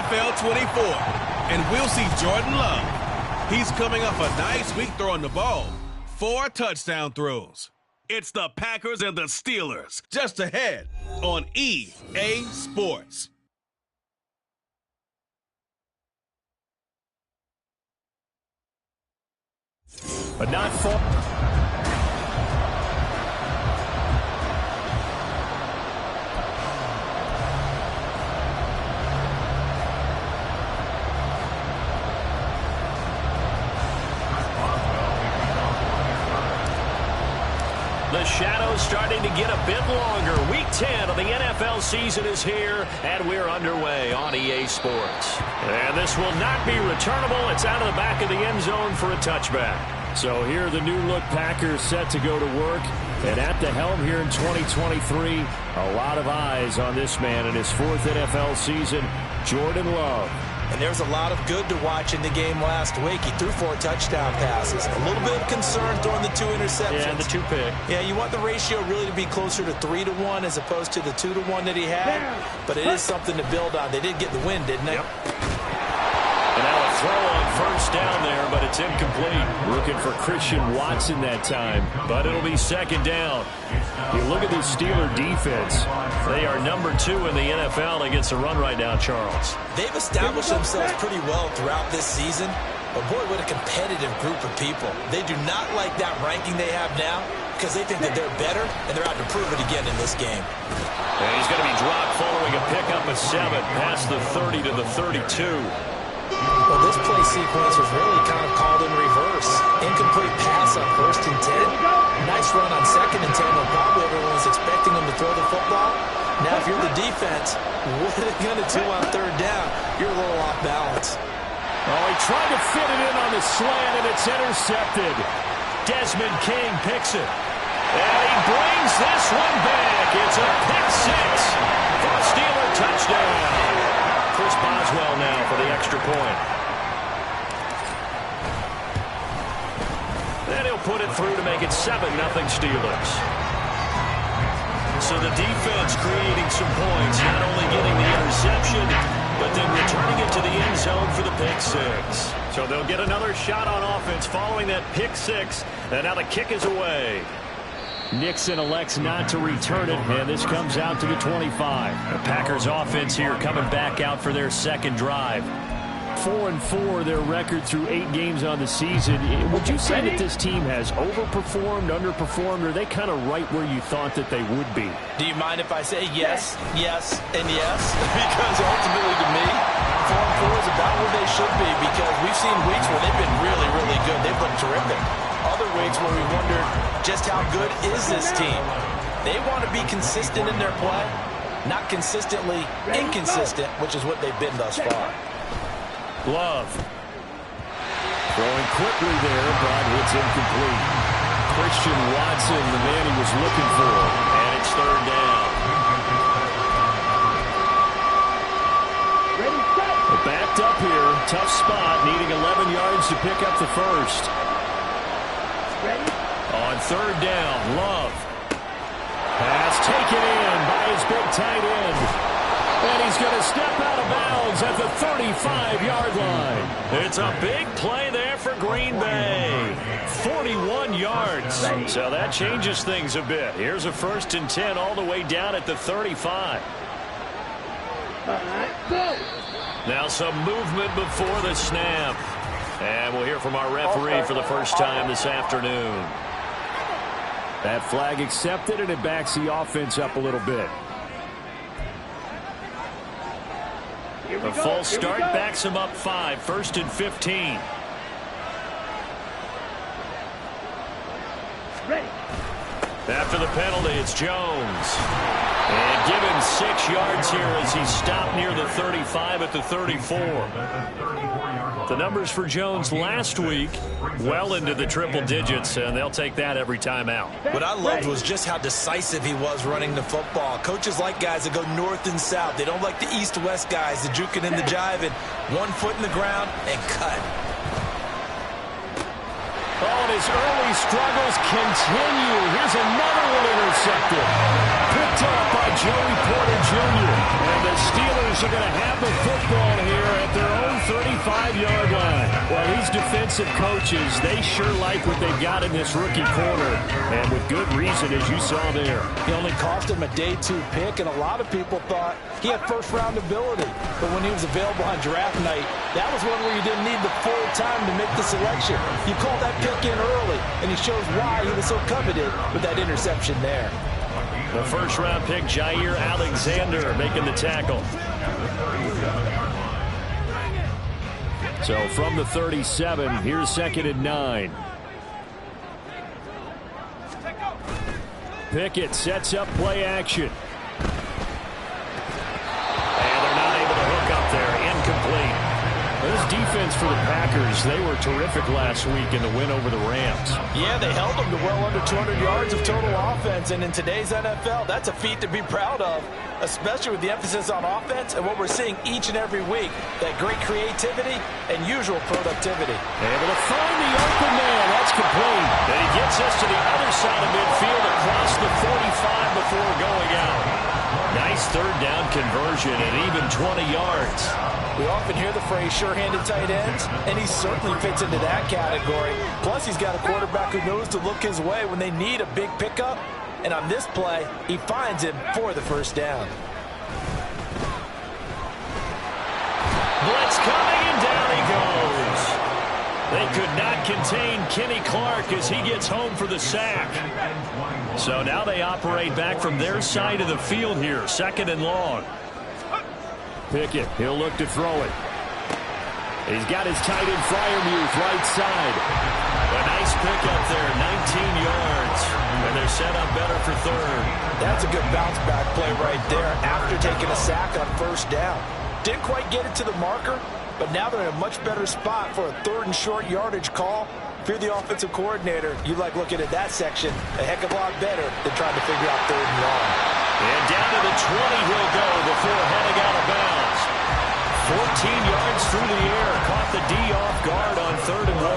NFL 24. And we'll see Jordan Love. He's coming off a nice week throwing the ball. 4 touchdown throws. It's the Packers and the Steelers just ahead on EA Sports. But not far. The shadow's starting to get a bit longer. Week 10 of the NFL season is here, and we're underway on EA Sports. And this will not be returnable. It's out of the back of the end zone for a touchback. So here the new-look Packers set to go to work. And at the helm here in 2023, a lot of eyes on this man in his 4th NFL season, Jordan Love. And there's a lot of good to watch in the game last week. He threw 4 touchdown passes. A little bit of concern throwing the 2 interceptions. Yeah, the 2 pick. Yeah, you want the ratio really to be closer to 3-1 as opposed to the 2-1 that he had. But it is something to build on. They did get the win, didn't they? Yep. And now a throw on first down there, but it's incomplete. Looking for Christian Watson that time. But it'll be second down. You look at the Steeler defense. They are number 2 in the NFL against the run right now, Charles. They've established themselves pretty well throughout this season. But boy, what a competitive group of people. They do not like that ranking they have now because they think that they're better, and they're out to prove it again in this game. And he's going to be dropped following a pickup of 7 past the 30 to the 32. Well, this play sequence was really kind of called in reverse. Incomplete pass on 1st and 10. Nice run on 2nd and 10 when probably everyone was expecting him to throw the football. Now, if you're the defense, what are they going to do on 3rd down? You're a little off balance. Oh, he tried to fit it in on the slant, and it's intercepted. Desmond King picks it. And he brings this one back. It's a pick 6 for a Steeler touchdown. Chris Boswell now for the extra point. Then he'll put it through to make it 7-0 Steelers. So the defense creating some points, not only getting the interception, but then returning it to the end zone for the pick 6. So they'll get another shot on offense following that pick 6, and now the kick is away. Nixon elects not to return it, and this comes out to the 25. The Packers offense here coming back out for their second drive. 4-4, their record through 8 games on the season. Would you say that this team has overperformed, underperformed, or are they kind of right where you thought that they would be? Do you mind if I say yes, yes, and yes? Because ultimately to me, 4-4 is about where they should be because we've seen weeks where they've been really, really good. They've looked terrific. Other weeks where we wondered just how good is this team. They want to be consistent in their play, not consistently inconsistent, which is what they've been thus far. Love. Throwing quickly there, but it's incomplete. Christian Watson, the man he was looking for. And it's 3rd down. We're backed up here. Tough spot, needing 11 yards to pick up the first. On 3rd down, Love. Pass taken in by his big tight end. And he's going to step out of bounds at the 35-yard line. It's a big play there for Green Bay. 41 yards. So that changes things a bit. Here's a 1st and 10 all the way down at the 35. Now some movement before the snap. And we'll hear from our referee for the first time this afternoon. That flag accepted, and it backs the offense up a little bit. A false start backs him up 5, 1st and 15. After the penalty, it's Jones. And given 6 yards here as he stopped near the 35 at the 34. The numbers for Jones last week, well into the triple digits, and they'll take that every time out. What I loved was just how decisive he was running the football. Coaches like guys that go north and south. They don't like the east-west guys, the juking and the jiving. 1 foot in the ground and cut. Oh, and his early struggles continue. Here's another one intercepted. Picked up by Joey Porter Jr. And the Steelers are going to have the football here at their own 35-yard line. Well, these defensive coaches, they sure like what they've got in this rookie corner. And with good reason, as you saw there. He only cost him a day 2 pick, and a lot of people thought he had first-round ability. But when he was available on draft night, that was one where you didn't need the full time to make the selection. You called that pick in early, and he shows why he was so coveted with that interception there. The first-round pick, Jair Alexander, making the tackle. So from the 37, here's 2nd and 9. Pickett sets up play action. And they're not able to hook up there. Incomplete. This defense for the Packers, they were terrific last week in the win over the Rams. Yeah, they held them to well under 200 yards of total offense, and in today's NFL, that's a feat to be proud of, especially with the emphasis on offense and what we're seeing each and every week, that great creativity and usual productivity. Able to find the open man. That's complete. And he gets us to the other side of midfield across the 45 before going out. Nice third down conversion at even 20 yards. We often hear the phrase sure-handed tight ends, and he certainly fits into that category. Plus, he's got a quarterback who knows to look his way when they need a big pickup. And on this play, he finds him for the first down. Blitz coming, and down he goes. They could not contain Kenny Clark as he gets home for the sack. So now they operate back from their side of the field here, 2nd and long. Pickett, he'll look to throw it. He's got his tight end Freiermuth right side. A nice pick up there, 19 yards. And they're set up better for 3rd. That's a good bounce back play right there after taking a sack on first down. Didn't quite get it to the marker, but now they're in a much better spot for a 3rd and short yardage call. If you're the offensive coordinator, you like looking at that section a heck of a lot better than trying to figure out 3rd and long. And down to the 20 he'll go before heading out of bounds. 14 yards through the air. Caught the D off guard on 3rd and 1.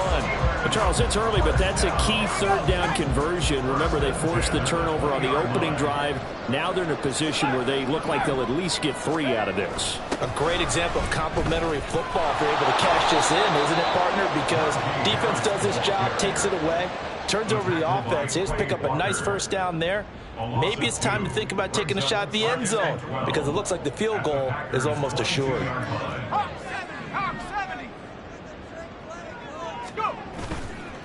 Well, Charles, it's early, but that's a key 3rd down conversion. Remember, they forced the turnover on the opening drive. Now they're in a position where they look like they'll at least get 3 out of this. A great example of complementary football if they're able to cash this in, isn't it, partner? Because defense does this job, takes it away, turns over the offense. Here's pick up a nice first down there. Maybe it's time to think about taking a shot at the end zone because it looks like the field goal is almost assured.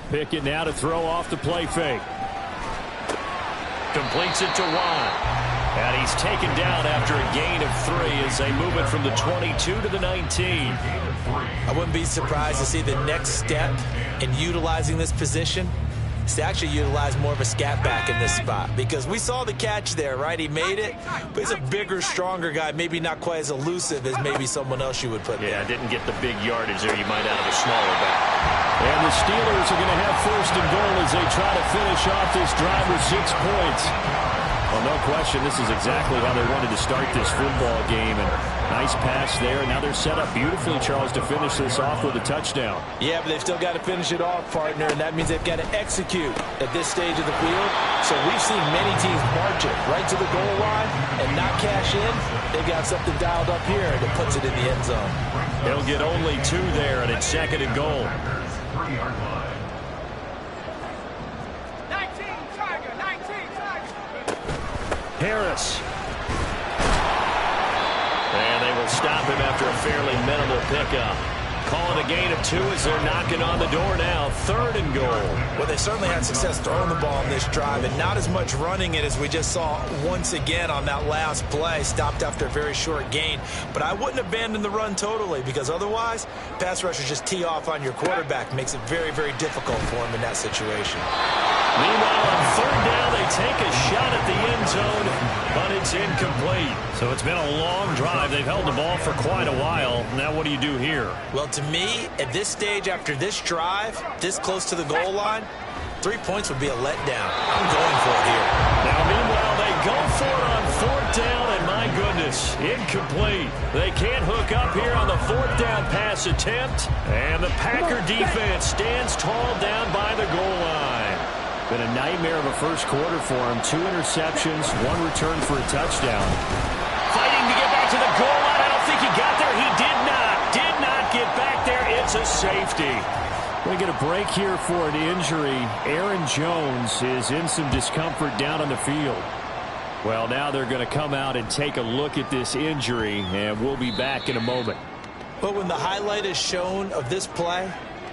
Pickett now to throw off the play fake. Completes it to Watt. And he's taken down after a gain of 3 as they move it from the 22 to the 19. I wouldn't be surprised to see the next step in utilizing this position is to actually utilize more of a scat back in this spot, because we saw the catch there, right? He made it, but he's a bigger, stronger guy, maybe not quite as elusive as maybe someone else you would put there. Yeah, didn't get the big yardage there you might out of a smaller back. And the Steelers are going to have 1st and goal as they try to finish off this drive with 6 points. Well, no question, this is exactly how they wanted to start this football game. And nice pass there. Now they're set up beautifully, Charles, to finish this off with a touchdown. Yeah, but they've still got to finish it off, partner, and that means they've got to execute at this stage of the field. So we've seen many teams march it right to the goal line and not cash in. They've got something dialed up here that puts it in the end zone. They'll get only 2 there, and it's 2nd and goal. 3-yard line. Harris. And they will stop him after a fairly minimal pickup. Calling a gain of 2 as they're knocking on the door now. 3rd and goal. Well, they certainly had success throwing the ball in this drive and not as much running it as we just saw once again on that last play. Stopped after a very short gain. But I wouldn't abandon the run totally, because otherwise, pass rushers just tee off on your quarterback. Makes it very, very difficult for him in that situation. Meanwhile, on 3rd down, they take a shot at the end zone, but it's incomplete. So it's been a long drive. They've held the ball for quite a while. Now what do you do here? Well, to me, at this stage, after this drive, this close to the goal line, 3 points would be a letdown. I'm going for it here. Now, meanwhile, they go for it on 4th down, and my goodness, incomplete. They can't hook up here on the 4th down pass attempt, and the Packer defense stands tall down by the goal line. Been a nightmare of a first quarter for him. 2 interceptions, 1 return for a touchdown. Fighting to get back to the goal line. I don't think he got there. He did not get back there. It's a safety. We get a break here for an injury. Aaron Jones is in some discomfort down on the field. Well, now they're going to come out and take a look at this injury, and we'll be back in a moment. But when the highlight is shown of this play,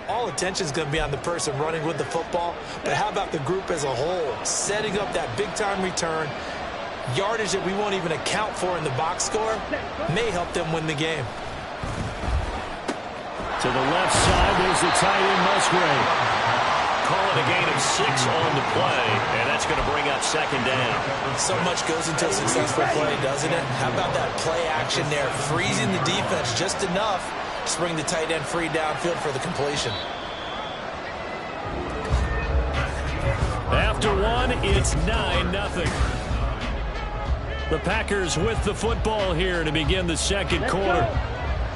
all attention is going to be on the person running with the football. But how about the group as a whole? Setting up that big-time return, yardage that we won't even account for in the box score, may help them win the game. To the left side, there's the tight end, Musgrave. Calling a gain of 6 on the play, and that's going to bring up second down. So much goes into a successful play, doesn't it? How about that play action there, freezing the defense just enough to bring the tight end free downfield for the completion. After 1, it's 9-0. The Packers with the football here to begin the second quarter.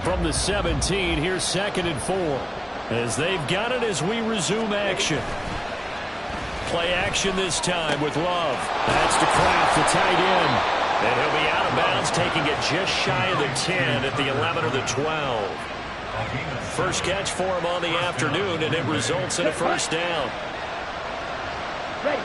From the 17, here's 2nd and 4. As they've got it as we resume action. Play action this time with Love. That's to Kraft, the tight end. And he'll be out of bounds, taking it just shy of the 10 at the 11 or the 12. First catch for him on the afternoon, and it results in a first down. Ready.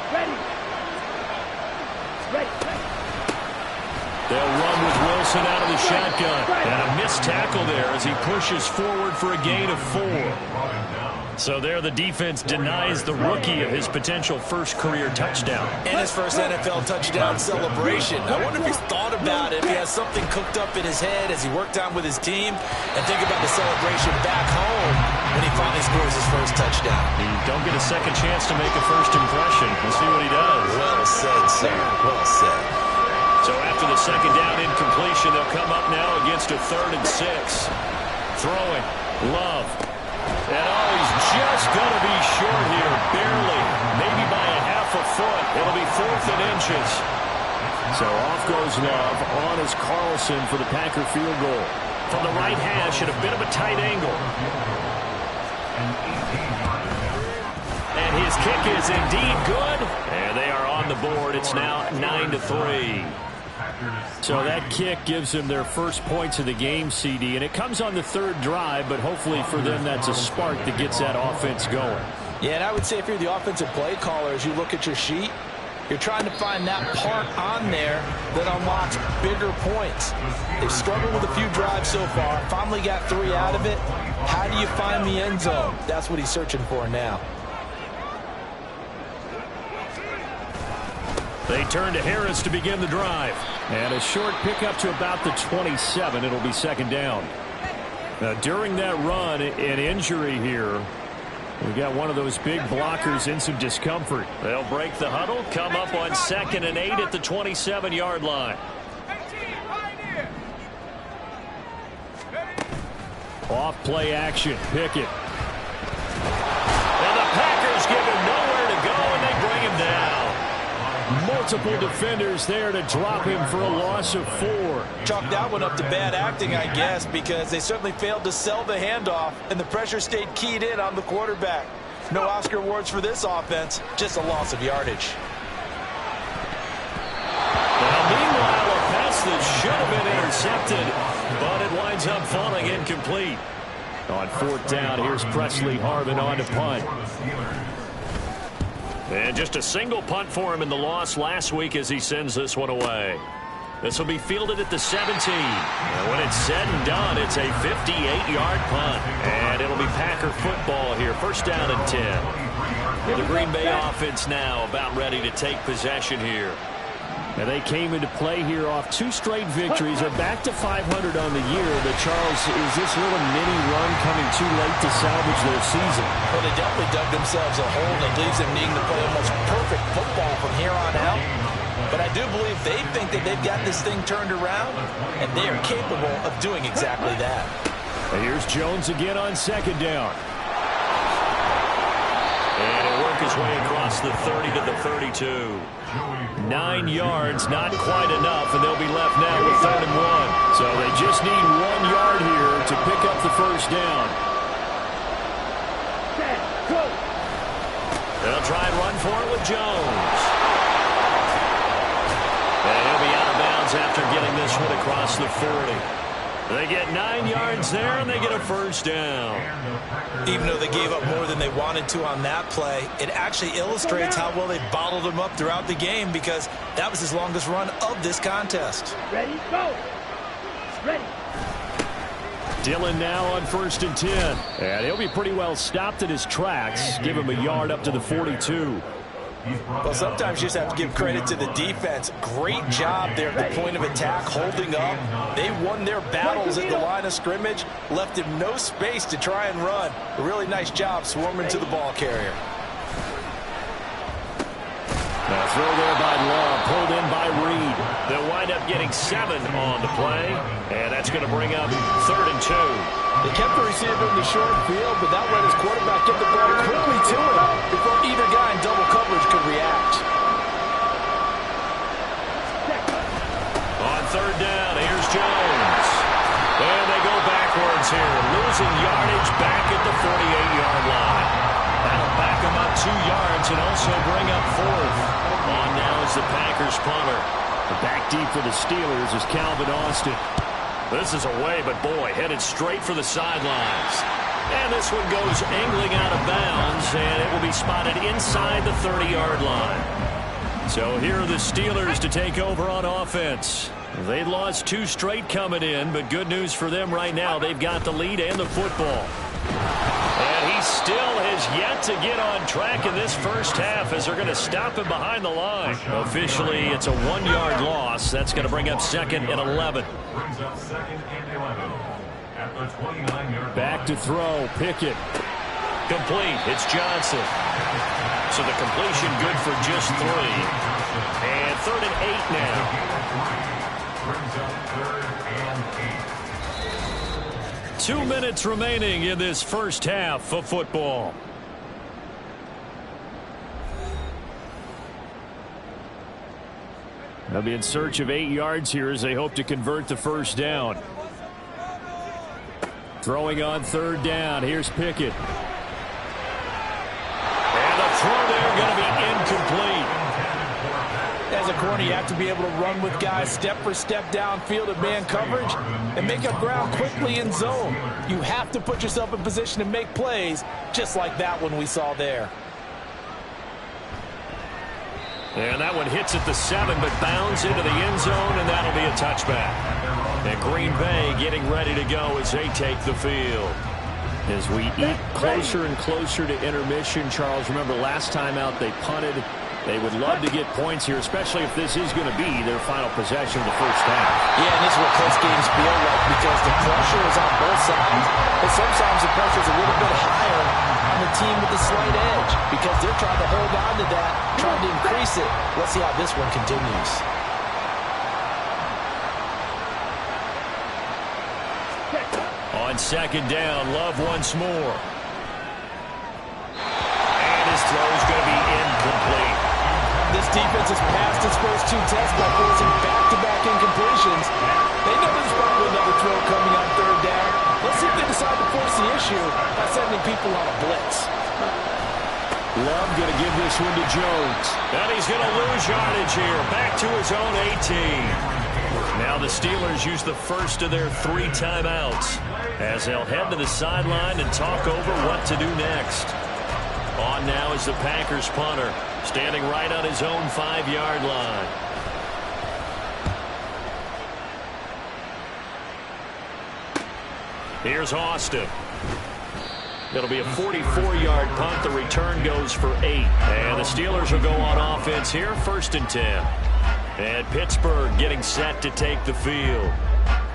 They'll run with Wilson out of the shotgun. And a missed tackle there as he pushes forward for a gain of 4. So there the defense denies the rookie of his potential first career touchdown. And his first NFL touchdown celebration. I wonder if he's thought about it, if he has something cooked up in his head as he worked out with his team. And think about the celebration back home when he finally scores his first touchdown. You don't get a second chance to make a first impression. We'll see what he does. Well said, sir. Well said. So after the second down incompletion, they'll come up now against a 3rd and 6. Throwing. Love. And he's just going to be short here. Barely. Maybe by a half a foot. It'll be 4th and inches. So off goes Love. On is Carlson for the Packer field goal. From the right hash at a bit of a tight angle. And his kick is indeed good. And they are on the board. It's now 9-3. So that kick gives them their first points of the game, CD, and it comes on the 3rd drive, but hopefully for them that's a spark that gets that offense going. Yeah, and I would say if you're the offensive play caller, as you look at your sheet, you're trying to find that part on there that unlocks bigger points. They've struggled with a few drives so far, finally got 3 out of it. How do you find the end zone? That's what he's searching for now. They turn to Harris to begin the drive. And a short pickup to about the 27. It'll be 2nd down. Now, during that run, an injury here. We got one of those big blockers in some discomfort. They'll break the huddle, come up on 2nd and 8 at the 27-yard line. Off play action. Pickett. And the Packers give him nowhere to go, and they bring him down. Multiple defenders there to drop him for a loss of 4. Chalk that one up to bad acting, I guess, because they certainly failed to sell the handoff, and the pressure stayed keyed in on the quarterback. No Oscar awards for this offense, just a loss of yardage. Well, meanwhile, a pass that should have been intercepted, but it winds up falling incomplete. On 4th down, here's Presley Harvin on to punt. And just a single punt for him in the loss last week as he sends this one away. This will be fielded at the 17. And when it's said and done, it's a 58-yard punt. And it'll be Packer football here. First down and 10. The Green Bay offense now about ready to take possession here. And they came into play here off 2 straight victories. Are back to 500 on the year. But, Charles, is this little mini run coming too late to salvage their season? Well, they definitely dug themselves a hole that leaves them needing to play almost perfect football from here on out. But I do believe they think that they've got this thing turned around, and they are capable of doing exactly that. And here's Jones again on 2nd down. And he'll work his way across the 30 to the 32. 9 yards, not quite enough, and they'll be left now with 3rd and 1. So they just need 1 yard here to pick up the first down. They'll try and run for it with Jones. And he'll be out of bounds after getting this one across the 40. They get 9 yards there, and they get a first down. Even though they gave up more than they wanted to on that play, it actually illustrates how well they bottled them up throughout the game, because that was his longest run of this contest. Ready, go. Ready. Dillon now on 1st and 10. And he'll be pretty well stopped in his tracks. Give him a yard up to the 42. Well, sometimes you just have to give credit to the defense. Great job there at the point of attack, holding up. They won their battles at the line of scrimmage, left him no space to try and run. A really nice job swarming to the ball carrier. Now throw there by Love, pulled in by Reed. They'll wind up getting 7 on the play, and that's going to bring up 3rd and 2. They kept the receiver in the short field, but that let his quarterback get the ball quickly to him before either guy in double coverage could react. On 3rd down, here's Jones. And they go backwards here, losing yardage back at the 48-yard line. That'll back them up 2 yards and also bring up 4th. On now is the Packers punter. Back deep for the Steelers is Calvin Austin. This is away, but boy, headed straight for the sidelines. And this one goes angling out of bounds, and it will be spotted inside the 30-yard line. So here are the Steelers to take over on offense. They lost 2 straight coming in, but good news for them right now. They've got the lead and the football. And he still has yet to get on track in this first half as they're going to stop him behind the line. Officially, it's a 1-yard loss. That's going to bring up 2nd and 11. Back to throw, Pickett. Complete, it's Johnson. So the completion good for just 3. And 3rd and 8 now. 2 minutes remaining in this first half of football. They'll be in search of 8 yards here as they hope to convert the first down. Throwing on 3rd down. Here's Pickett. And the throw there going to be incomplete. As a corner, you have to be able to run with guys step for step downfield of man coverage and make up ground quickly in zone. You have to put yourself in position to make plays, just like that one we saw there. And that one hits at the 7, but bounds into the end zone, and that'll be a touchback. And Green Bay getting ready to go as they take the field. As we eat closer and closer to intermission, Charles, remember last time out they punted. They would love to get points here, especially if this is going to be their final possession of the first half. Yeah, and this is what close games feel like, because the pressure is on both sides, but sometimes the pressure is a little bit higher on the team with the slight edge, because they're trying to hold on to that, trying to increase it. Let's see how this one continues. On 2nd down, Love once more. And his throw is going to be incomplete. This defense has passed its first 2 tests by forcing back-to-back incompletions. They know there's probably another throw coming on 3rd down. Let's see if they decide to force the issue by sending people on a blitz. Love going to give this one to Jones. And he's going to lose yardage here. Back to his own 18. Now the Steelers use the first of their 3 timeouts as they'll head to the sideline and talk over what to do next. On now is the Packers punter, standing right on his own 5-yard line. Here's Austin. It'll be a 44-yard punt. The return goes for 8. And the Steelers will go on offense here, 1st and 10. And Pittsburgh getting set to take the field.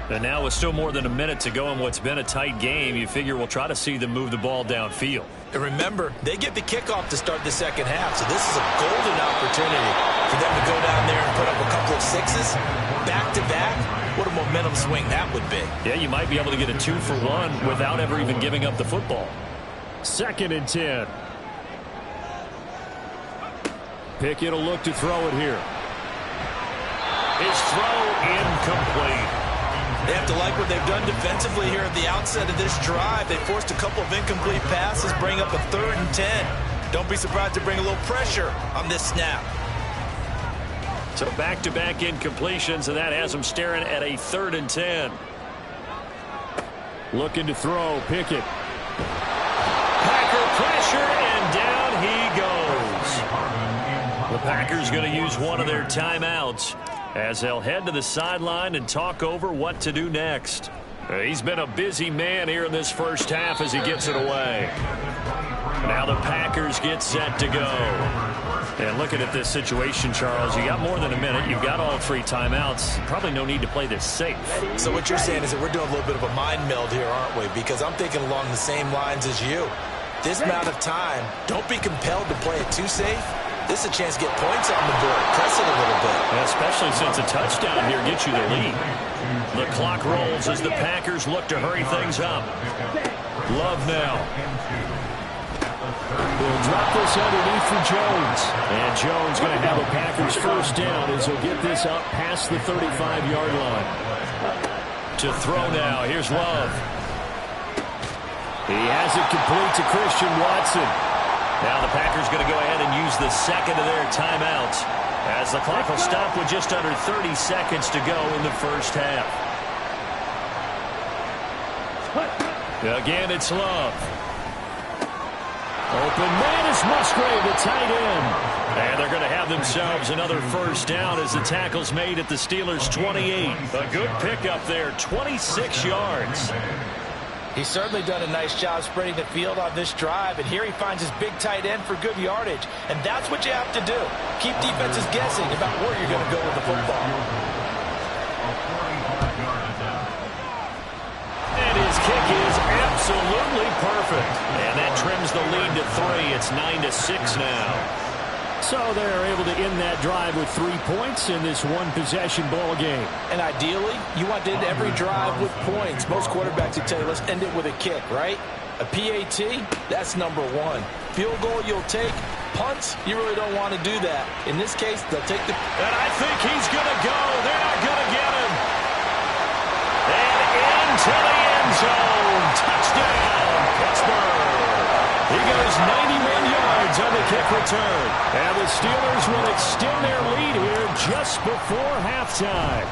And now with still more than a minute to go in what's been a tight game, you figure we'll try to see them move the ball downfield. And remember, they get the kickoff to start the second half, so this is a golden opportunity for them to go down there and put up a couple of 6s back-to-back. What a momentum swing that would be. Yeah, you might be able to get a 2-for-1 without ever even giving up the football. 2nd and 10. Pickett will look to throw it here. His throw incomplete. They have to like what they've done defensively here at the outset of this drive. They forced a couple of incomplete passes, bring up a 3rd and 10. Don't be surprised to bring a little pressure on this snap. So back-to-back incompletions, and that has them staring at a 3rd and 10. Looking to throw, Pickett. Packer pressure, and down he goes. The Packers going to use one of their timeouts as they'll head to the sideline and talk over what to do next. He's been a busy man here in this first half as he gets it away. Now the Packers get set to go. And looking at this situation, Charles, you got more than a minute. You've got all 3 timeouts. Probably no need to play this safe. So what you're saying is that we're doing a little bit of a mind meld here, aren't we? Because I'm thinking along the same lines as you. This amount of time, don't be compelled to play it too safe. This is a chance to get points on the board. Press it a little bit. Especially since a touchdown here gets you the lead. The clock rolls as the Packers look to hurry things up. Love now. They'll drop this underneath for Jones. And Jones going to have a Packers first down as he'll get this up past the 35-yard line. To throw now. Here's Love. He has it complete to Christian Watson. Now the Packers going to go ahead and use the second of their timeouts as the clock will stop with just under 30 seconds to go in the first half. Again, it's Love. Open man is Musgrave, the tight end. And they're going to have themselves another first down as the tackle's made at the Steelers' 28. A good pickup there, 26 yards. He's certainly done a nice job spreading the field on this drive, and here he finds his big tight end for good yardage. And that's what you have to do. Keep defenses guessing about where you're going to go with the football. And his kick is absolutely perfect. And that trims the lead to 3. It's 9-6 now. So they're able to end that drive with 3 points in this one-possession ball game. And ideally, you want to end every drive with points. Most quarterbacks would tell you, let's end it with a kick, right? A PAT, that's number 1. Field goal you'll take. Punts, you really don't want to do that. In this case, they'll take the... And I think he's going to go. They're not going to get him. And into the end zone. Touchdown, Pittsburgh. He goes 91 yards on the kick return. And the Steelers will extend their lead here just before halftime.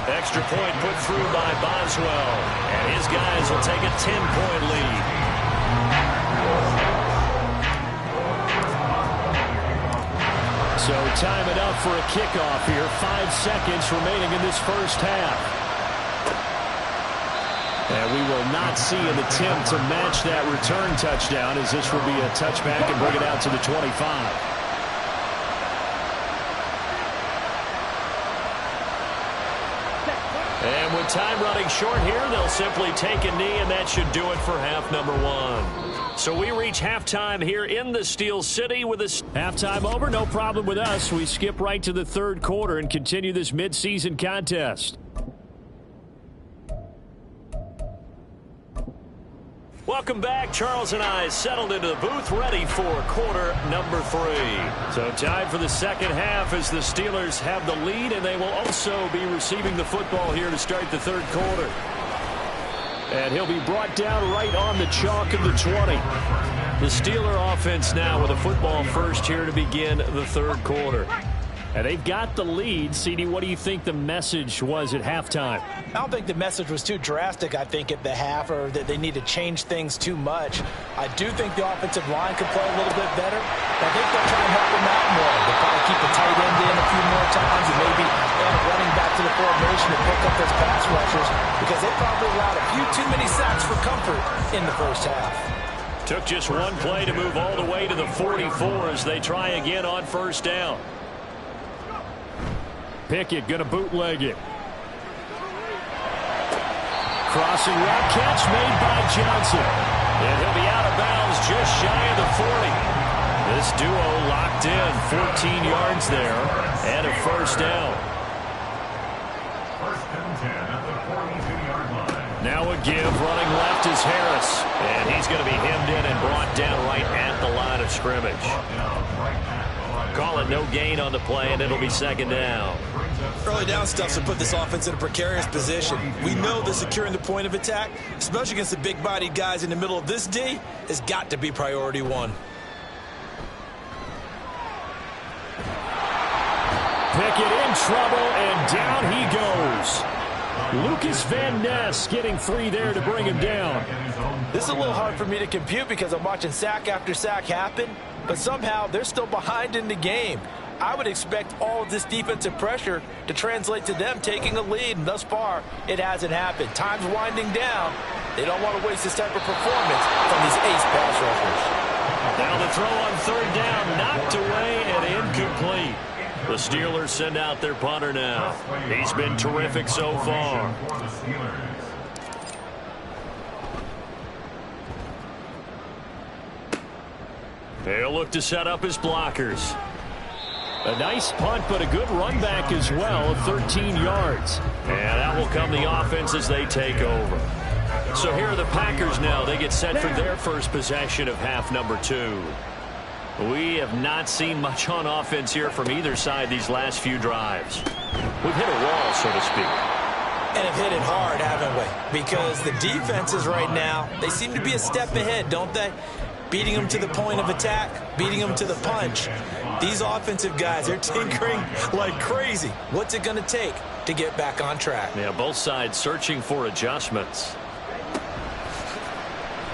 Extra point put through by Boswell. And his guys will take a 10-point lead. So time enough for a kickoff here. 5 seconds remaining in this first half. And we will not see an attempt to match that return touchdown, as this will be a touchback and bring it out to the 25. And with time running short here, they'll simply take a knee, and that should do it for half number 1. So we reach halftime here in the Steel City with a... Halftime over, no problem with us. We skip right to the third quarter and continue this midseason contest. Welcome back. Charles and I settled into the booth, ready for quarter number 3. So time for the second half as the Steelers have the lead, and they will also be receiving the football here to start the third quarter. And he'll be brought down right on the chalk of the 20. The Steeler offense now with a football first here to begin the third quarter. And they've got the lead. CD, what do you think the message was at halftime? I don't think the message was too drastic, I think, at the half, or that they need to change things too much. I do think the offensive line could play a little bit better. I think they'll try and help them out more. They'll probably keep the tight end in a few more times and maybe add a running back to the formation to pick up those pass rushers, because they probably allowed a few too many sacks for comfort in the first half. Took just one play to move all the way to the 44 as they try again on first down. Pickett going to bootleg it. Crossing route catch made by Johnson. And he'll be out of bounds just shy of the 40. This duo locked in, 14 yards there, and a first down. Now a give, running left is Harris. And he's going to be hemmed in and brought down right at the line of scrimmage. Call it no gain on the play, and it'll be second down. Early down stuff to put this offense in a precarious position. We know that securing the point of attack, especially against the big-bodied guys in the middle of this D, has got to be priority 1. Pickett in trouble, and down he goes. Lucas Van Ness getting free there to bring him down. This is a little hard for me to compute because I'm watching sack after sack happen, but somehow they're still behind in the game. I would expect all of this defensive pressure to translate to them taking a lead, and thus far, it hasn't happened. Time's winding down. They don't want to waste this type of performance from these ace pass rushers. Now the throw on third down, knocked away and incomplete. The Steelers send out their punter now. He's been terrific so far. They'll look to set up his blockers. A nice punt, but a good run back as well, 13 yards. And that will come the offense as they take over. So here are the Packers now. They get set for their first possession of half number 2. We have not seen much on offense here from either side these last few drives. We've hit a wall, so to speak. And have hit it hard, haven't we? Because the defenses right now, they seem to be a step ahead, don't they? Beating them to the point of attack, beating them to the punch. These offensive guys, they're tinkering like crazy. What's it going to take to get back on track? Yeah, both sides searching for adjustments.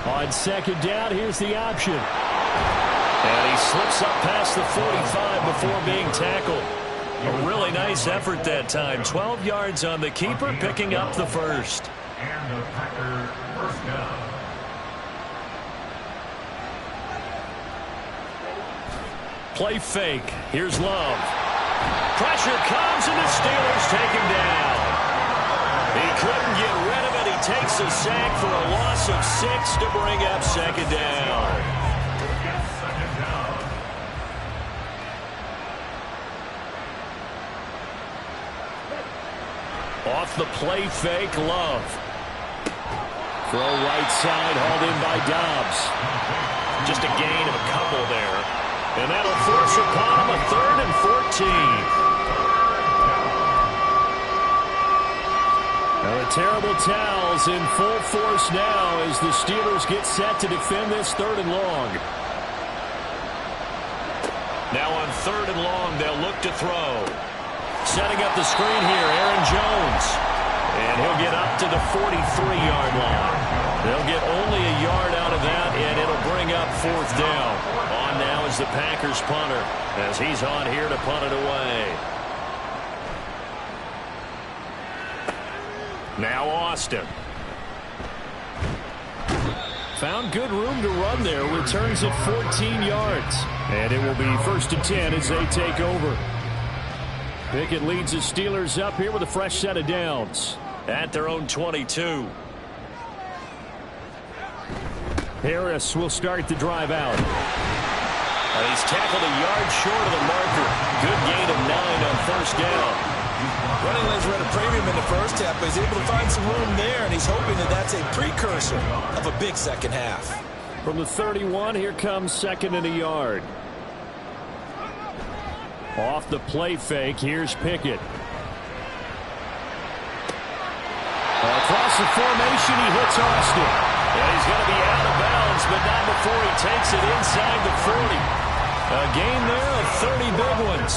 On second down, here's the option. And he slips up past the 45 before being tackled. A really nice effort that time. 12 yards on the keeper, picking up the first. And the Packer first down. Play fake. Here's Love. Pressure comes, and the Steelers take him down. He couldn't get rid of it. He takes a sack for a loss of 6 to bring up second down. Off the play fake, Love. Throw right side, hauled in by Dobbs. Just a gain of a couple there. And that'll force upon him a 3rd and 14. Now the terrible towels in full force now as the Steelers get set to defend this 3rd and long. Now on 3rd and long, they'll look to throw. Setting up the screen here, Aaron Jones. And he'll get up to the 43-yard line. They'll get only a yard out of that, and it'll bring up 4th down. On now is the Packers punter as he's on here to punt it away. Now Austin. Found good room to run there. Returns at 14 yards. And it will be 1st and 10 as they take over. Pickett leads the Steelers up here with a fresh set of downs. At their own 22. Harris will start the drive out. He's tackled a yard short of the marker. Good gain of 9 on 1st down. Running lanes were at a premium in the first half, but he's able to find some room there, and he's hoping that that's a precursor of a big second half. From the 31, here comes 2nd and a yard. Off the play fake, here's Pickett. Across the formation, he hits Austin. And he's going to be out of bounds, but not before he takes it inside the 40. A gain there of 30 big ones.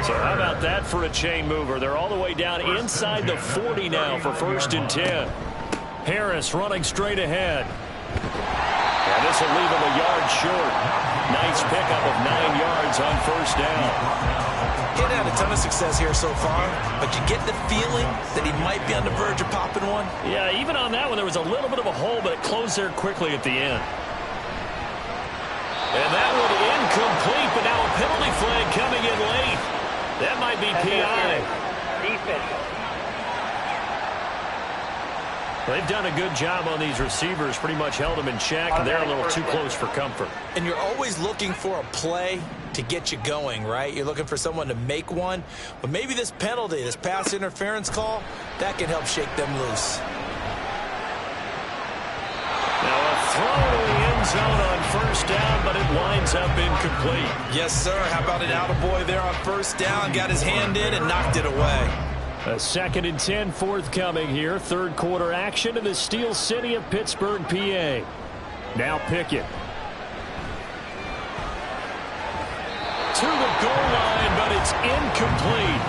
So how about that for a chain mover? They're all the way down inside the 40 now for 1st and 10. Harris running straight ahead. And this will leave him a yard short. Nice pickup of 9 yards on 1st down. He hadn't had a ton of success here so far, but you get the feeling that he might be on the verge of popping one. Yeah, even on that one, there was a little bit of a hole, but it closed there quickly at the end. And that one incomplete, but now a penalty flag coming in late. That might be PI. Defense. They've done a good job on these receivers, pretty much held them in check, and they're a little too close for comfort. And you're always looking for a play to get you going, right? You're looking for someone to make one. But maybe this penalty, this pass interference call, that can help shake them loose. Now a throw to the end zone on 1st down, but it winds up incomplete. Yes, sir. How about an attaboy there on 1st down? Got his hand in and knocked it away. A 2nd and 10 forthcoming here. 3rd quarter action in the Steel City of Pittsburgh, PA. Now Pickett. To the goal line, but It's incomplete.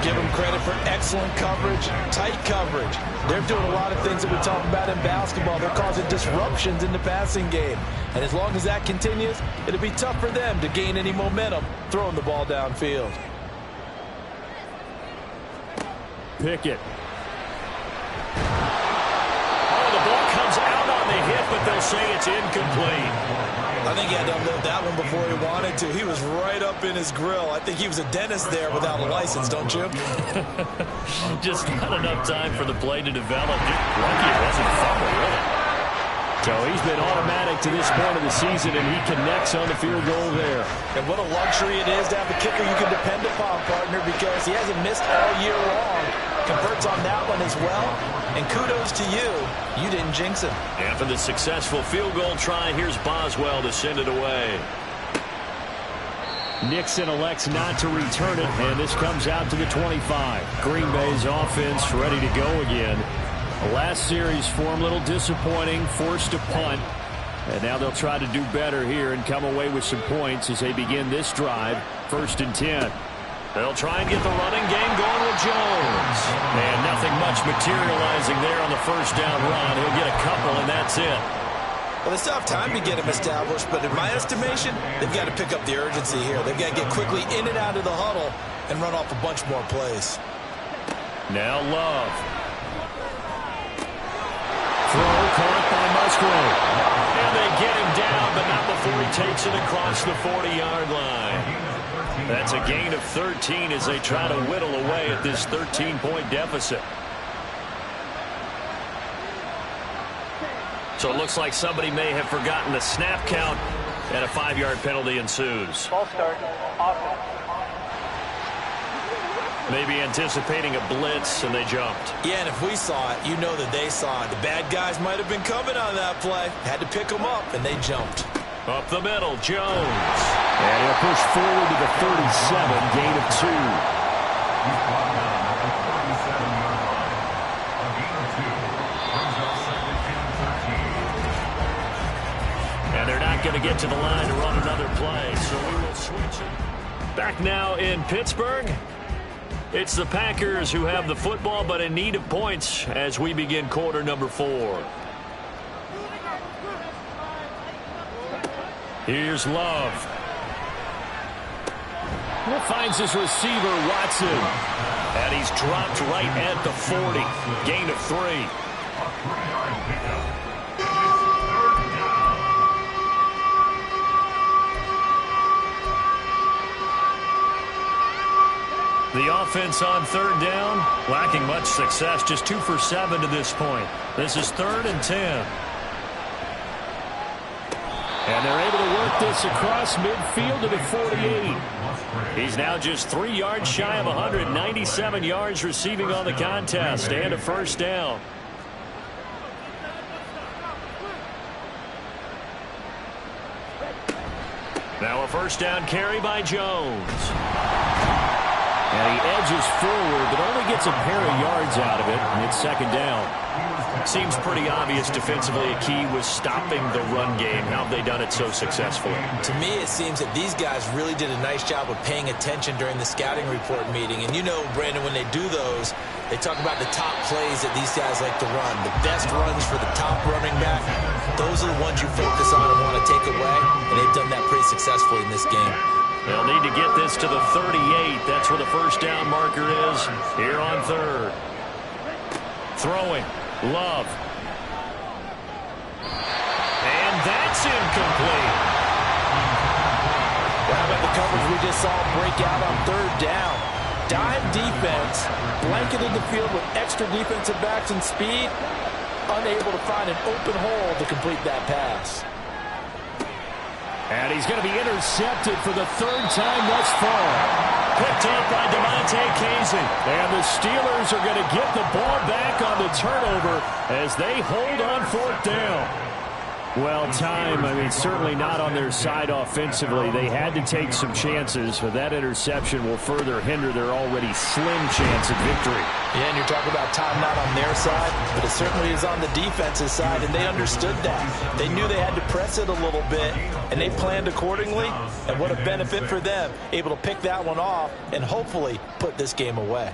Give them credit for excellent coverage, tight coverage. They're doing a lot of things that we talk about in basketball. They're causing disruptions in the passing game. And as long as that continues, it'll be tough for them to gain any momentum throwing the ball downfield. Pickett. Oh, the ball comes out on the hit, but they'll say it's incomplete. I think he had to unload that one before he wanted to. He was right up in his grill. I think he was a dentist there without a license, don't you? Just not enough time for the play to develop. Lucky it wasn't a fumble, really. So he's been automatic to this point of the season, and he connects on the field goal there. And what a luxury it is to have a kicker you can depend upon, partner, because he hasn't missed all year long. Converts on that one as well. And kudos to you. You didn't jinx him. After the successful field goal try, here's Boswell to send it away. Nixon elects not to return it, and this comes out to the 25. Green Bay's offense ready to go again. The last series for him, a little disappointing, forced a punt. And now they'll try to do better here and come away with some points as they begin this drive. 1st and 10. They'll try and get the running game going with Jones. And nothing much materializing there on the first down run. He'll get a couple, and that's it. Well, they still have time to get him established, but in my estimation, they've got to pick up the urgency here. They've got to get quickly in and out of the huddle and run off a bunch more plays. Now Love. Throw caught by Musgrave. And they get him down, but not before he takes it across the 40-yard line. That's a gain of 13 as they try to whittle away at this 13-point deficit. So it looks like somebody may have forgotten the snap count, and a 5-yard penalty ensues. Ball start. Offense. Maybe anticipating a blitz, and they jumped. Yeah, and if we saw it, you know that they saw it. The bad guys might have been coming on that play. Had to pick them up, and they jumped. Up the middle, Jones. And he'll push forward to the 37, gain of 2. He's brought down at the 37-yard line. A gain of 2. Brings up 2nd and 13. And they're not going to get to the line to run another play, so we will switch it. Back now in Pittsburgh. It's the Packers who have the football, but in need of points as we begin quarter number 4. Here's Love. Finds his receiver, Watson. And he's dropped right at the 40. Gain of 3. The offense on 3rd down, lacking much success, just 2 for 7 to this point. This is 3rd and 10. And they're able to work this across midfield to the 48. He's now just 3 yards shy of 197 yards receiving on the contest and a 1st down. Now a 1st down carry by Jones. And he edges forward, but only gets a pair of yards out of it, and it's 2nd down. Seems pretty obvious defensively a key was stopping the run game. How have they done it so successfully? To me, it seems that these guys really did a nice job of paying attention during the scouting report meeting. And you know, Brandon, when they do those, they talk about the top plays that these guys like to run. The best runs for the top running back, those are the ones you focus on and want to take away. And they've done that pretty successfully in this game. They'll need to get this to the 38. That's where the 1st down marker is here on 3rd. Throwing. Love. And that's incomplete. How about the coverage we just saw break out on 3rd down? Dime defense, blanketed the field with extra defensive backs and speed, unable to find an open hole to complete that pass. And he's going to be intercepted for the 3rd time thus far. Picked up by Demonte Casey. And the Steelers are going to get the ball back on the turnover as they hold on 4th down. Well, time, certainly not on their side offensively. They had to take some chances, but that interception will further hinder their already slim chance at victory. Yeah, and you're talking about time not on their side, but it certainly is on the defense's side, and they understood that. They knew they had to press it a little bit, and they planned accordingly, and what a benefit for them, able to pick that one off and hopefully put this game away.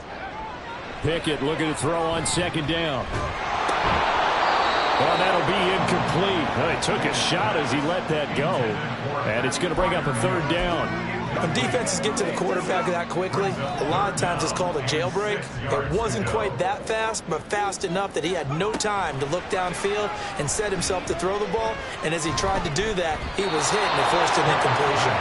Pickett looking to throw on second down. Well, that'll be incomplete. Well, he took a shot as he let that go. And it's going to bring up a third down. When defenses get to the quarterback that quickly, a lot of times it's called a jailbreak. It wasn't quite that fast, but fast enough that he had no time to look downfield and set himself to throw the ball. And as he tried to do that, he was hit and it forced an incompletion.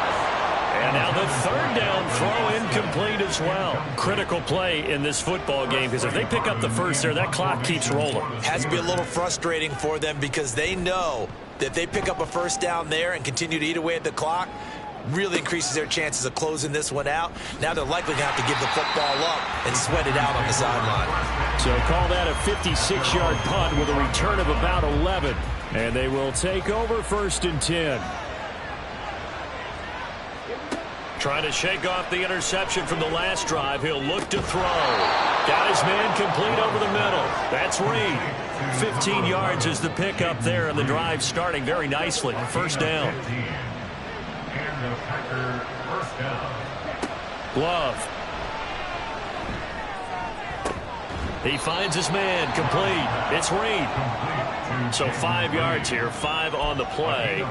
And now the third down throw incomplete as well. Critical play in this football game because if they pick up the first there, that clock keeps rolling. Has to be a little frustrating for them because they know that if they pick up a first down there and continue to eat away at the clock, really increases their chances of closing this one out. Now they're likely going to have to give the football up and sweat it out on the sideline. So call that a 56-yard punt with a return of about 11. And they will take over 1st and 10. Trying to shake off the interception from the last drive. He'll look to throw. Got his man complete over the middle. That's Reed. 15 yards is the pickup there, and the drive starting very nicely. First down. Love. He finds his man complete. It's Reed. So 5 yards here, 5 on the play.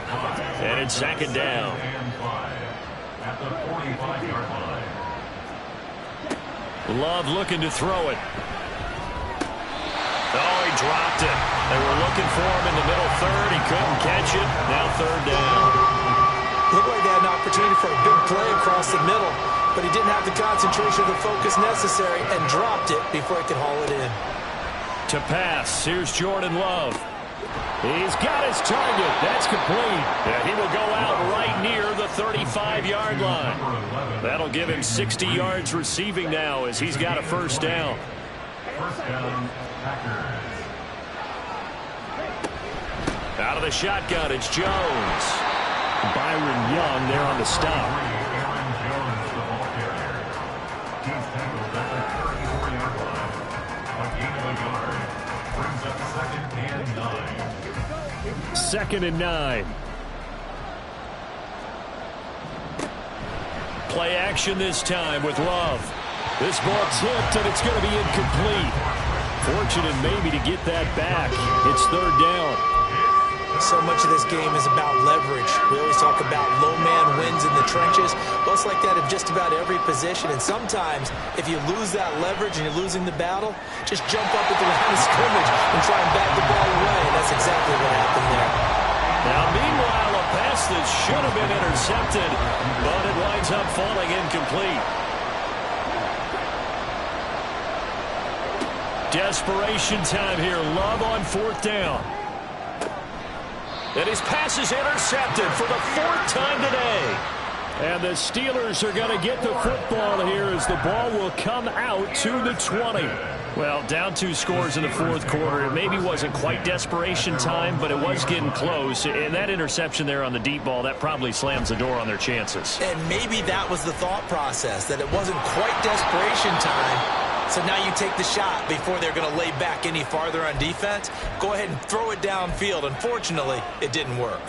And it's second down. At the 45-yard line. Love looking to throw it. Oh, he dropped it. They were looking for him in the middle third. He couldn't catch it. Now third down. Looked like they had an opportunity for a big play across the middle, but he didn't have the concentration or the focus necessary and dropped it before he could haul it in. To pass, here's Jordan Love. He's got his target. That's complete. Yeah, he will go out right near the 35-yard line. That'll give him 60 yards receiving now as he's got a first down. First down, Packers. Out of the shotgun, it's Jones. Byron Young there on the stop. Aaron Jones, the ball carrier. He's tackled at the 34-yard line. A gain of a yard. Brings up 2nd and 9. 2nd and 9. Play action this time with Love. This ball tipped, and it's going to be incomplete. Fortunate maybe to get that back. It's third down. So much of this game is about leverage. We always talk about low man wins in the trenches. Well, it's like that in just about every position. And sometimes, if you lose that leverage and you're losing the battle, just jump up at the line of scrimmage and try and bat the ball away. And that's exactly what happened there. Now, meanwhile, a pass that should have been intercepted, but it winds up falling incomplete. Desperation time here. Love on 4th down. And his pass is intercepted for the 4th time today. And the Steelers are going to get the football here as the ball will come out to the 20. Well, down 2 scores in the 4th quarter. It maybe wasn't quite desperation time, but it was getting close. And that interception there on the deep ball, that probably slams the door on their chances. And maybe that was the thought process, that it wasn't quite desperation time. So now you take the shot before they're going to lay back any farther on defense. Go ahead and throw it downfield. Unfortunately, it didn't work.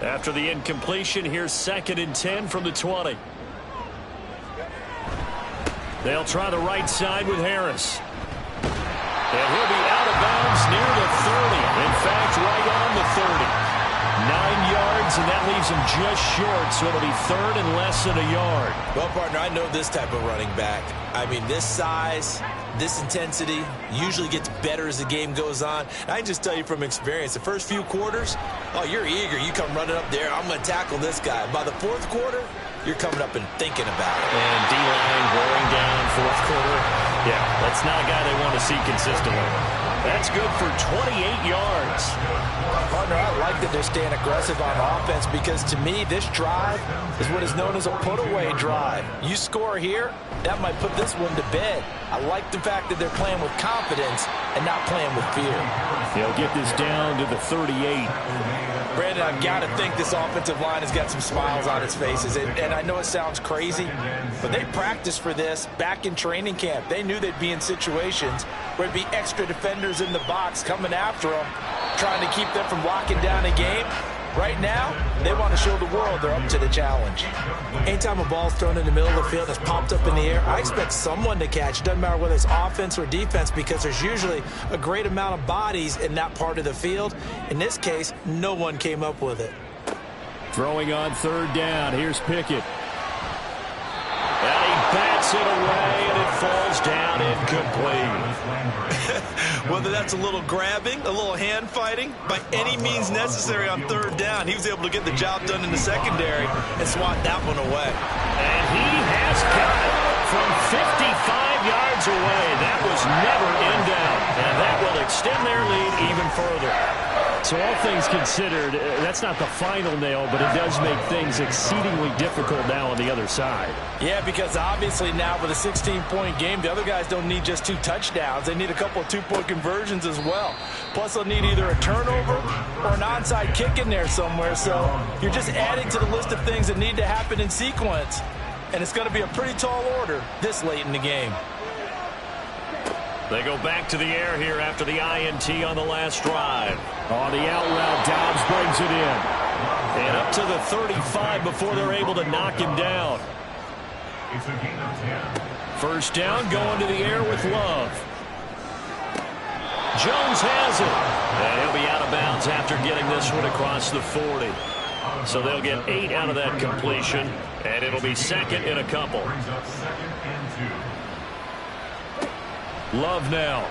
After the incompletion, here's 2nd and 10 from the 20. They'll try the right side with Harris. And he'll be out of bounds near the 30. In fact, right on the 30. 9 yards, and that leaves him just short, so it'll be 3rd and less than a yard. Well, partner, I know this type of running back. I mean, this size, this intensity usually gets better as the game goes on. And I can just tell you from experience, the first few quarters, oh, you're eager. You come running up there, I'm going to tackle this guy. By the 4th quarter, you're coming up and thinking about it. And D-line wearing down 4th quarter. Yeah, that's not a guy they want to see consistently. That's good for 28 yards. Partner, I like that they're staying aggressive on offense because, to me, this drive is what is known as a put-away drive. You score here, that might put this one to bed. I like the fact that they're playing with confidence and not playing with fear. He'll get this down to the 38. Brandon, I've got to think this offensive line has got some smiles on its faces. And I know it sounds crazy, but they practiced for this back in training camp. They knew they'd be in situations where there'd be extra defenders in the box coming after them, trying to keep them from locking down a game. Right now, they want to show the world they're up to the challenge. Anytime a ball's thrown in the middle of the field and it's popped up in the air, I expect someone to catch. It doesn't matter whether it's offense or defense, because there's usually a great amount of bodies in that part of the field. In this case, no one came up with it. Throwing on third down. Here's Pickett. And he bats it away, and it falls down incomplete. Whether that's a little grabbing, a little hand fighting, by any means necessary on third down, he was able to get the job done in the secondary and swat that one away. And he has got it from 55 yards away. That was never in doubt, and that will extend their lead even further. So all things considered, that's not the final nail, but it does make things exceedingly difficult now on the other side. Yeah, because obviously now with a 16-point game, the other guys don't need just 2 touchdowns. They need a couple of 2-point conversions as well. Plus, they'll need either a turnover or an onside kick in there somewhere. So you're just adding to the list of things that need to happen in sequence. And it's going to be a pretty tall order this late in the game. They go back to the air here after the INT on the last drive. On the out route, Dobbs brings it in. And up to the 35 before they're able to knock him down. It's a gain of 10. First down, going to the air with Love. Jones has it. And he'll be out of bounds after getting this one across the 40. So they'll get 8 out of that completion, and it'll be second in a couple. Brings up 2nd and 2. Love now.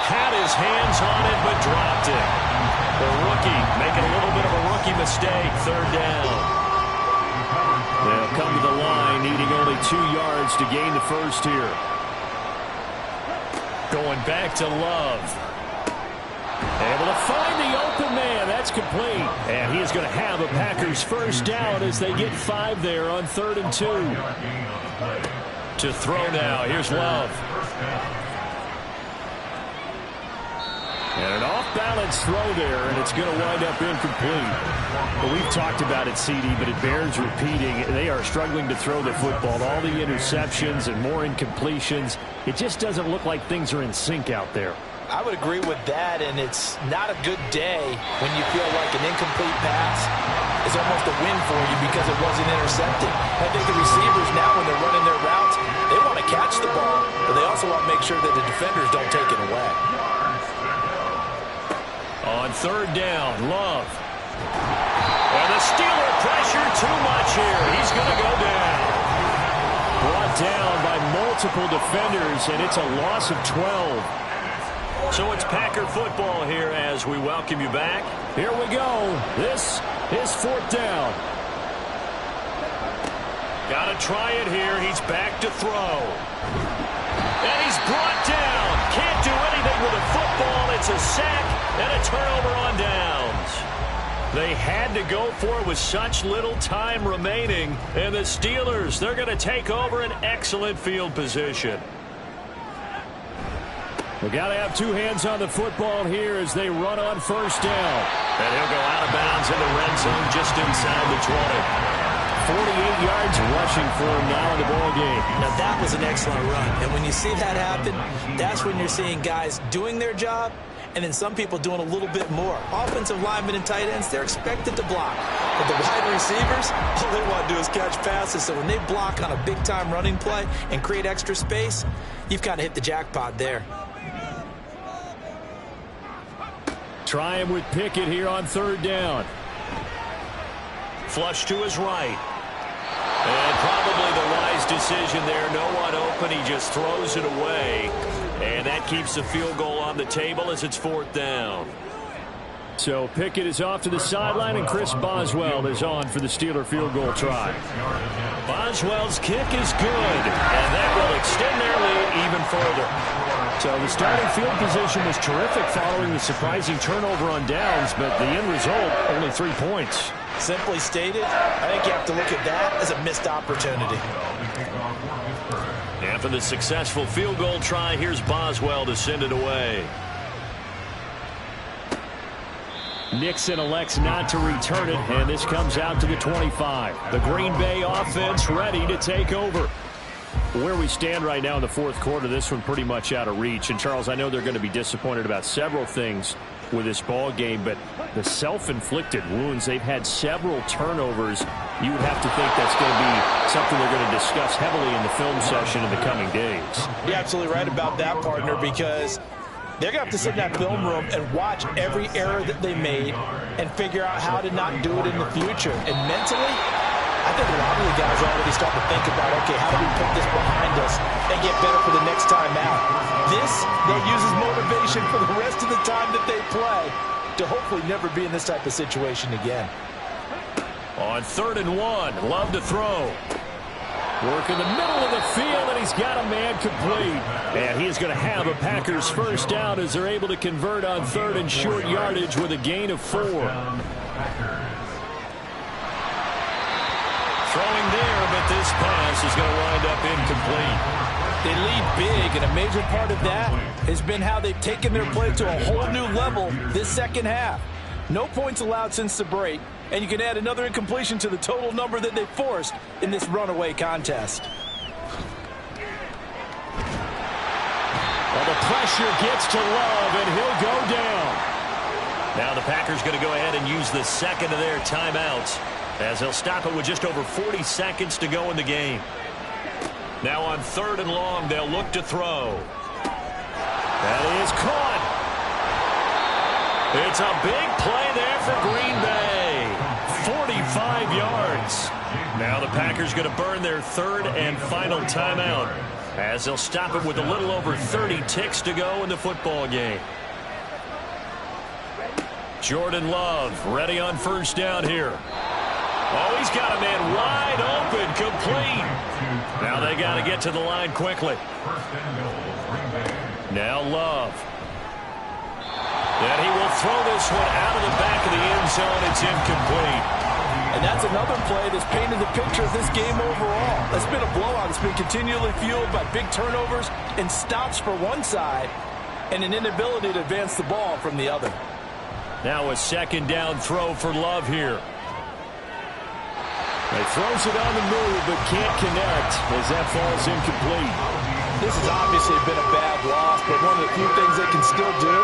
Had his hands on it, but dropped it. The rookie making a little bit of a rookie mistake. Third down. They'll come to the line, needing only 2 yards to gain the first here. Going back to Love. Able to find the open man. That's complete. And he is going to have a Packers first down as they get 5 there on 3rd and 2. To throw now. Here's Love. And an off-balance throw there, and it's going to wind up incomplete. Well, we've talked about it, CD, but it bears repeating. They are struggling to throw the football. All the interceptions and more incompletions. It just doesn't look like things are in sync out there. I would agree with that, and it's not a good day when you feel like an incomplete pass is almost a win for you because it wasn't intercepted. I think the receivers now, when they're running their routes, they want to catch the ball, but they also want to make sure that the defenders don't take it away. On 3rd down, Love. And the Steeler pressure too much here. He's going to go down. Brought down by multiple defenders, and it's a loss of 12. So it's Packer football here as we welcome you back. Here we go. This is 4th down. Got to try it here. He's back to throw. And he's brought down. Can't do anything with a football. It's a sack and a turnover on downs. They had to go for it with such little time remaining. And the Steelers, they're going to take over an excellent field position. We got to have 2 hands on the football here as they run on 1st down. And he'll go out of bounds in the red zone just inside the 20. 48 yards rushing for him now in the ball game. Now that was an excellent run, and when you see that happen, that's when you're seeing guys doing their job and then some people doing a little bit more. Offensive linemen and tight ends, they're expected to block. But the wide receivers, all they want to do is catch passes. So when they block on a big-time running play and create extra space, you've kind of hit the jackpot there. Try him with Pickett here on 3rd down. Flush to his right. And probably the wise decision there. No one open. He just throws it away. And that keeps the field goal on the table as it's 4th down. So Pickett is off to the sideline, and Chris Boswell is on for the Steeler field goal try. Boswell's kick is good. And that will extend their lead even further. So the starting field position was terrific following the surprising turnover on downs, but the end result, only 3 points. Simply stated, I think you have to look at that as a missed opportunity. And After the successful field goal try, here's Boswell to send it away. Nixon elects not to return it, and this comes out to the 25. The Green Bay offense ready to take over. Where we stand right now in the fourth quarter, this one pretty much out of reach. And, Charles, I know they're going to be disappointed about several things with this ball game, but the self-inflicted wounds, they've had several turnovers. You would have to think that's going to be something they're going to discuss heavily in the film session in the coming days. You're absolutely right about that, partner, because they're going to have to sit in that film room and watch every error that they made and figure out how to not do it in the future. And mentally, I think a lot of the guys already start to think about, okay, how do we put this behind us and get better for the next time out? This, they'll use as motivation for the rest of the time that they play to hopefully never be in this type of situation again. On 3rd and 1, Love to throw. Work in the middle of the field, and he's got a man complete. And he's going to have a Packers first down as they're able to convert on 3rd and short yardage with a gain of 4. Throwing there, but this pass is going to wind up incomplete. They lead big, and a major part of that has been how they've taken their play to a whole new level this second half. No points allowed since the break, and you can add another incompletion to the total number that they forced in this runaway contest. Well, the pressure gets to Love, and he'll go down. Now the Packers going to go ahead and use the second of their timeouts, as they'll stop it with just over 40 seconds to go in the game. Now on 3rd and long, they'll look to throw. That is caught. It's a big play there for Green Bay. 45 yards. Now the Packers going to burn their 3rd and final timeout, as they'll stop it with a little over 30 ticks to go in the football game. Jordan Love ready on first down here. Oh, he's got a man wide open, complete. Now they got to get to the line quickly. Now Love. And he will throw this one out of the back of the end zone. It's incomplete. And that's another play that's painted the picture of this game overall. It's been a blowout. It's been continually fueled by big turnovers and stops for one side and an inability to advance the ball from the other. Now a second down throw for Love here. He throws it on the move, but can't connect as that falls incomplete. This has obviously been a bad loss, but one of the few things they can still do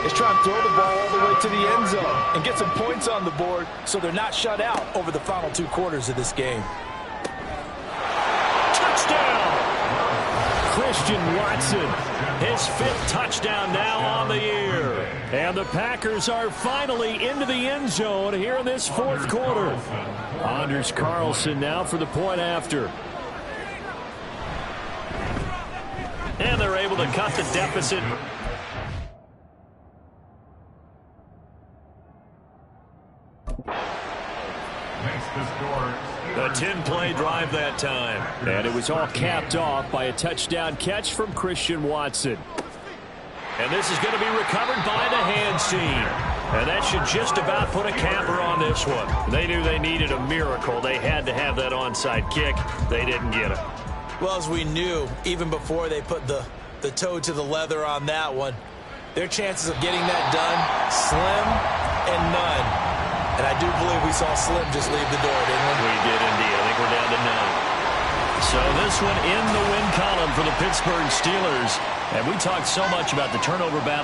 is try and throw the ball all the way to the end zone and get some points on the board so they're not shut out over the final 2 quarters of this game. Touchdown! Christian Watson, his 5th touchdown now on the year. And the Packers are finally into the end zone here in this 4th quarter. Anders Carlson now for the point after. And they're able to cut the deficit. A 10-play drive that time. And it was all capped off by a touchdown catch from Christian Watson. And this is going to be recovered by the hands team. And that should just about put a capper on this one. They knew they needed a miracle. They had to have that onside kick. They didn't get it. Well, as we knew, even before they put the toe to the leather on that one, their chances of getting that done, slim and none. And I do believe we saw Slim just leave the door, didn't we? We did indeed. I think we're down to none. So this one in the win column for the Pittsburgh Steelers. And we talked so much about the turnover battle.